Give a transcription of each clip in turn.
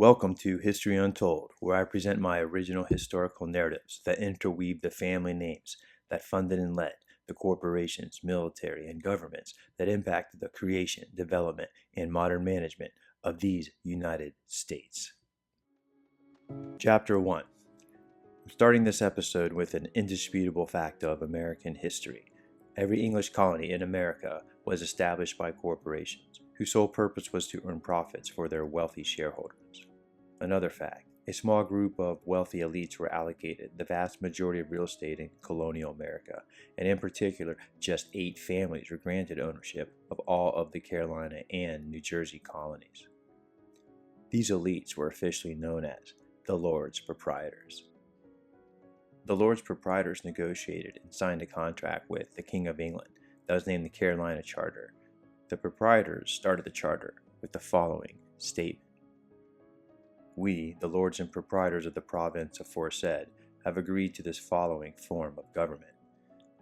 Welcome to History Untold, where I present my original historical narratives that interweave the family names that funded and led the corporations, military, and governments that impacted the creation, development, and modern management of these United States. Chapter 1. I'm starting this episode with an indisputable fact of American history. Every English colony in America was established by corporations, whose sole purpose was to earn profits for their wealthy shareholders. Another fact, a small group of wealthy elites were allocated the vast majority of real estate in colonial America, and in particular, just 8 families were granted ownership of all of the Carolina and New Jersey colonies. These elites were officially known as the Lords Proprietors. The Lords Proprietors negotiated and signed a contract with the King of England that was named the Carolina Charter. The proprietors started the charter with the following statement. We, the lords and proprietors of the province aforesaid, have agreed to this following form of government,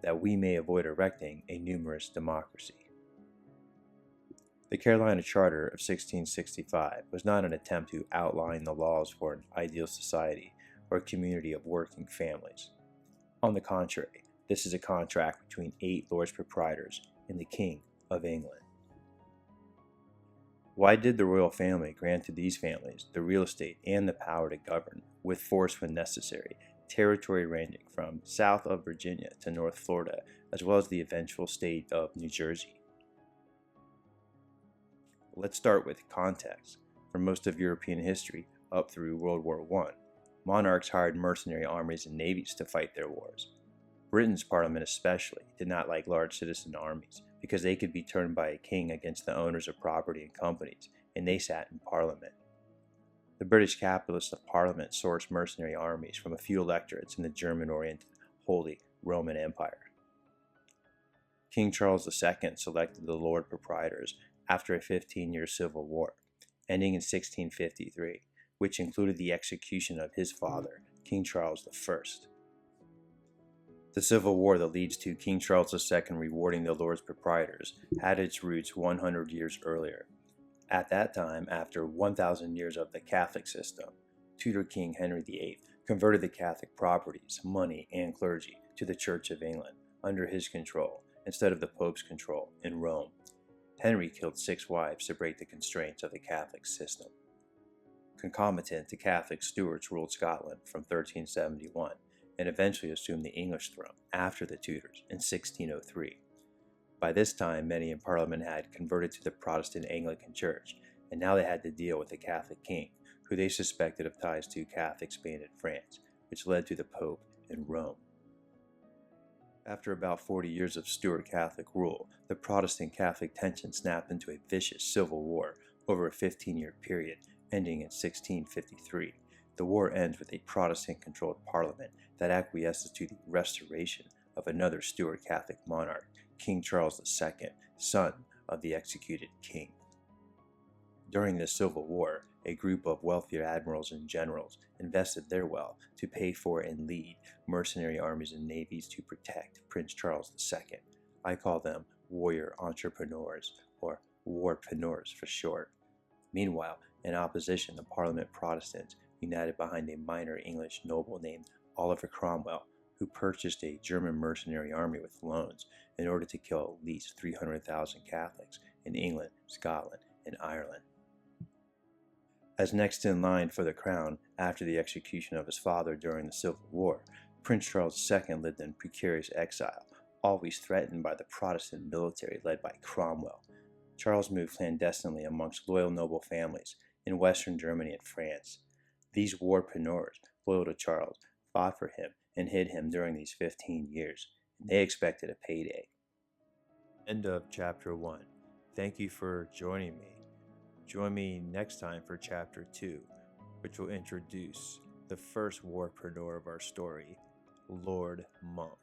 that we may avoid erecting a numerous democracy. The Carolina Charter of 1665 was not an attempt to outline the laws for an ideal society or a community of working families. On the contrary, this is a contract between 8 lords proprietors and the King of England. Why did the royal family grant to these families the real estate and the power to govern, with force when necessary, territory ranging from south of Virginia to North Florida, as well as the eventual state of New Jersey? Let's start with context. For most of European history, up through World War I, monarchs hired mercenary armies and navies to fight their wars. Britain's parliament especially did not like large citizen armies because they could be turned by a king against the owners of property and companies, and they sat in parliament. The British capitalists of parliament sourced mercenary armies from a few electorates in the German-oriented Holy Roman Empire. King Charles II selected the Lord Proprietors after a 15-year civil war, ending in 1653, which included the execution of his father, King Charles I. The civil war that leads to King Charles II rewarding the Lords Proprietors had its roots 100 years earlier. At that time, after 1,000 years of the Catholic system, Tudor King Henry VIII converted the Catholic properties, money, and clergy to the Church of England under his control instead of the Pope's control in Rome. Henry killed 6 wives to break the constraints of the Catholic system. Concomitant to Catholic Stuarts ruled Scotland from 1371 and eventually assumed the English throne after the Tudors in 1603. By this time, many in Parliament had converted to the Protestant Anglican Church, and now they had to deal with a Catholic king, who they suspected of ties to Catholic Spain and France, which led to the Pope in Rome. After about 40 years of Stuart Catholic rule, the Protestant-Catholic tension snapped into a vicious civil war over a 15-year period, ending in 1653. The war ends with a Protestant-controlled parliament that acquiesces to the restoration of another Stuart Catholic monarch, King Charles II, son of the executed king. During this civil war, a group of wealthier admirals and generals invested their wealth to pay for and lead mercenary armies and navies to protect Prince Charles II. I call them warrior entrepreneurs, or warpreneurs for short. Meanwhile, in opposition, the Parliament Protestants united behind a minor English noble named Oliver Cromwell, who purchased a German mercenary army with loans in order to kill at least 300,000 Catholics in England, Scotland, and Ireland. As next in line for the crown after the execution of his father during the Civil War, Prince Charles II lived in precarious exile, always threatened by the Protestant military led by Cromwell. Charles moved clandestinely amongst loyal noble families in Western Germany and France. These warpreneurs, loyal to Charles, fought for him and hid him during these 15 years, and they expected a payday. End of Chapter 1. Thank you for joining me. Join me next time for Chapter 2, which will introduce the first warpreneur of our story, Lord Monk.